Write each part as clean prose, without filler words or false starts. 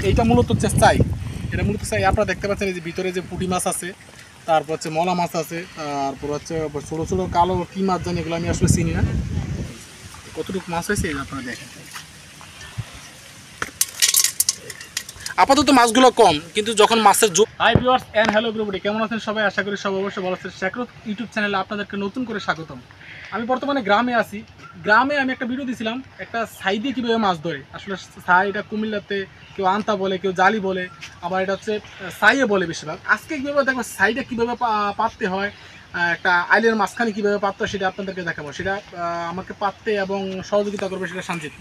এইটা মূলত হচ্ছে চাই, এটা মূলত চাই। আপনারা দেখতে পাচ্ছেন এই যে ভিতরে যে পুঁটি মাছ আছে, তারপর হচ্ছে মলা মাছ আছে, তারপর হচ্ছে ছোটো ছোটো কালো কী মাছ জানি, এগুলো আমি আসলে চিনি না। কতটুকু মাছ হয়েছে আপনারা দেখেন। আপাতত মাছগুলো কম, কিন্তু যখন মাছের hi viewers and hello everybody, কেমন আছেন সবাই? আশা করি সবাই অবশ্যই ভালো আছেন। শেখরত ইউটিউব চ্যানেলে আপনাদেরকে নতুন করে স্বাগতম। আমি বর্তমানে গ্রামে আছি। গ্রামে আমি একটা ভিডিও দিয়েছিলাম একটা ছাই দিয়ে কীভাবে মাছ ধরে। আসলে ছাই এটা কুমিল্লাতে কেউ আন্তা বলে, কেউ জালি বলে, আবার এটা হচ্ছে ছাইয়ে বলে বেশিরভাগ। আজকে কীভাবে দেখবো ছাইটা কীভাবে পাততে হয়, একটা আইলের মাঝখানে কীভাবে পাততে হয় সেটা আপনাদেরকে দেখাবো। সেটা আমাকে পাততে এবং সহযোগিতা করবে সেটা সঞ্জিত।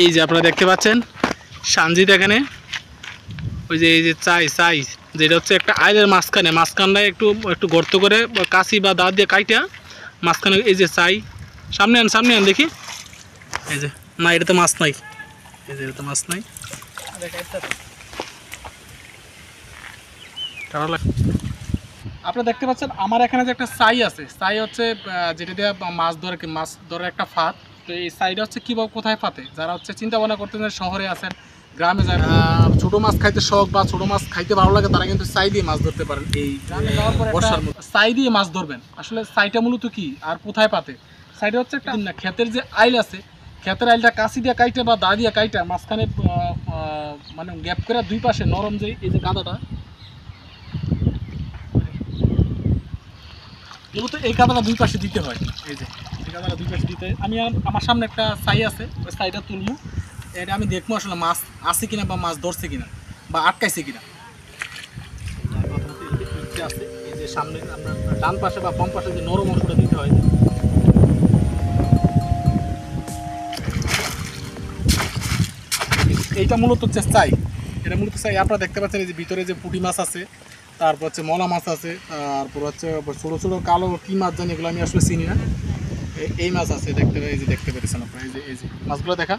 এই যে আপনারা দেখতে পাচ্ছেন সঞ্জিত এখানে, ওই যে এই যে চাই যেটা হচ্ছে একটা আইলের মাঝখানটায় একটু গর্ত করে কাঁচি বা দাঁত দিয়ে কাইটা মাঝখানে এই যে চাই। সামনে আন দেখি। এই যে না, এটাতে মাছ নাই, এই যে এটাতে মাছ নাই। আপনারা দেখতে পাচ্ছেন আমার এখানে যে একটা চাই আছে, চাই হচ্ছে যেটা দিয়ে মাছ ধরে একটা ফাঁদ। তো এই চাইটা হচ্ছে কীভাবে কোথায় ফাঁতে, যারা হচ্ছে চিন্তা ভাবনা করতেছেন শহরে আছেন, গ্রামে যায়, ছোটো মাছ খাইতে শখ বা ছোটো মাছ খাইতে ভালো লাগে, তারা কিন্তু চাই দিয়ে মাছ ধরতে পারেন। এই বর্ষার মধ্যে চাই দিয়ে মাছ ধরবেন। আসলে চাইটা মূলত কি আর কোথায় পাতে? চাইটা হচ্ছে একটা না, ক্ষেতের যে আইল আছে, ক্ষেতের আইলটা কাঁচি দিয়ে কাইটে বা দা দিয়ে কাইটা মাঝখানে মানে গ্যাপ করে দুই পাশে নরম যে এই যে কাদাটা, মূলত এই কাদাটা দুই পাশে দিতে হয়। এই যে এই কাদাটা দুই পাশে দিতে হয়। আমি আমার সামনে একটা ছাই আছে, ওই ছাইটা তুলবো, এটা আমি দেখবো আসলে মাছ আছে কিনা বা মাছ ধরছে কিনা বা আটকাইছে কিনা। আছে এই যে সামনে আপনার ডান পাশে বা বাম পাশে যে নরম অংশটা দিতে হয়। এইটা মূলত হচ্ছে চাই, এটা মূলত চাই। আপনারা দেখতে পাচ্ছেন এই যে ভিতরে যে পুঁটি মাছ আছে, তারপর হচ্ছে মলা মাছ আছে, তারপর হচ্ছে ছোটো ছোটো কালো কী মাছ জানি, এগুলো আমি আসলে চিনি না। এই মাছ আছে, এই যে দেখতে পেরেছেন আপনারা, এই যে মাছগুলো দেখা।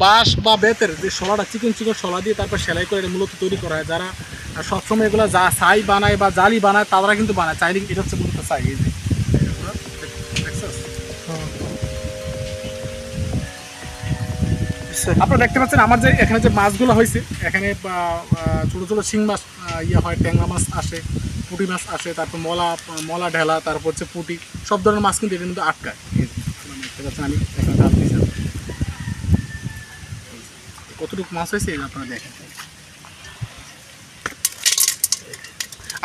বাঁশ বা বেতের যে শলাটা চিকন শলা দিয়ে তারপর সেলাই করে এটা মূলত তৈরি করা হয়। যারা সবসময় এগুলো যা ছাই বানায় বা জালি বানায় তারা কিন্তু বানায় চাইলে, এটা হচ্ছে মূলত চাই। এই যে আপনারা দেখতে পাচ্ছেন আমার যে এখানে যে মাছগুলো হয়েছে, এখানে ছোটো ছোটো শিং মাছ হয়, ট্যাংরা মাছ আসে, পুঁটি মাছ আসে, তারপর মলা ঢেলা, তারপর হচ্ছে পুঁটি, সব ধরনের মাছ কিন্তু এটার মধ্যে আটকায়। দেখতে পাচ্ছেন আমি এখানে ঢাল দিয়েছি, কতটুকু মাছ হয়েছে আপনারা দেখেন।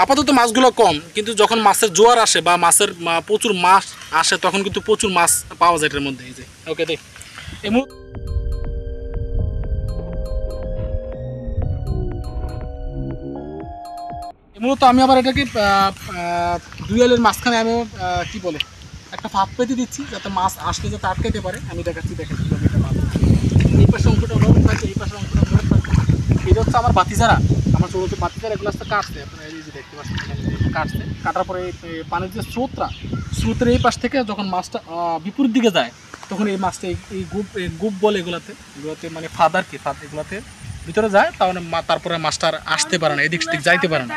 আপাতত মাছগুলো কম, কিন্তু যখন মাছের জোয়ার আসে বা মাছের প্রচুর মাছ আসে তখন কিন্তু প্রচুর মাছ পাওয়া যায় এটার মধ্যে। এই যে ওকে দেখ মূলত আমি আবার এটাকে দুয়ালের মাঝখানে আমি কি বলে একটা ফাঁদ পেতে দিচ্ছি, যাতে মাছ আসলে যাতে আটকাইতে পারে। আমি দেখাচ্ছি, দেখেন কীভাবে এটা মাছ। এই পাশে অংশটা নরম থাকে, এই পাশের অংশটা নরম থাকে। এটা হচ্ছে আমার বাতিজারা, আমার ছোটো বাতিজারা, এগুলো আসতে কাটছে। আপনারা এই যে দেখতে পাচ্ছেন কাটছে, কাটার পরে এই পানির যে স্রোতের এই পাশ থেকে যখন মাছটা বিপরীত দিকে যায়, তখন এই মাছটা এই গুপ বলে এগুলাতে মানে ফাঁদ আর কি, ফাঁদ এগুলাতে ভিতরে যায়, তাহলে তারপরে মাছটা আসতে পারে না, এদিক সেদিক যাইতে পারে না।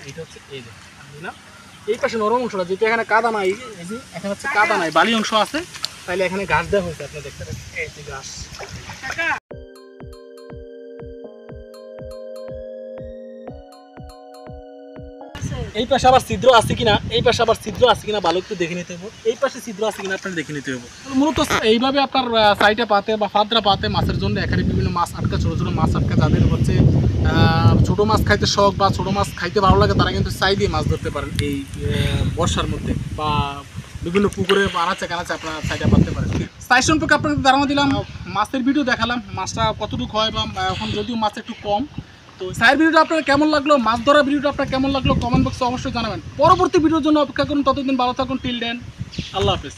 এইটা হচ্ছে এই যে না, এই পাশে নরম অংশটা যেহেতু এখানে কাদা নাই, এই যে এখানে হচ্ছে কাদা নাই, বালি অংশ আছে, তাইলে এখানে ঘাস দেওয়া হয়েছে। আপনি দেখতে পাচ্ছেন এই যে ঘাস। এই পাশে আবার ছিদ্র আছে কিনা, ভালো একটু দেখে নিতে হবে। এই পাশে ছিদ্র আছে কিনা আপনার দেখে নিতে হবে। মূলত এইভাবে আপনার সাইডে পাতে বা ফাদরা পাতে মাছের জন্য এখানে বিভিন্ন মাছ আটকা, ছোটো ছোটো মাছ আটকা। যাদের হচ্ছে ছোটো মাছ খাইতে শখ বা ছোটো মাছ খাইতে ভালো লাগে, তারা কিন্তু চাই দিয়ে মাছ ধরতে পারেন এই বর্ষার মধ্যে, বা বিভিন্ন পুকুরে আনাচে কানাচে আপনারা চাইটা পাততে পারেন। চাই সম্পর্কে আপনাদের ধারণা দিলাম, মাছের ভিডিও দেখালাম, মাছটা কতটুকু হয়, বা এখন যদিও মাছ একটু কম। তো সাইড ভিডিওটা আপনার কেমন লাগলো, মাছ ধরা ভিডিওটা আপনার কেমন লাগলো, কমেন্ট বক্সে অবশ্যই জানাবেন। পরবর্তী ভিডিওর জন্য অপেক্ষা করুন, ততদিন ভালো থাকুন। টিল দেন, আল্লাহ হাফেজ।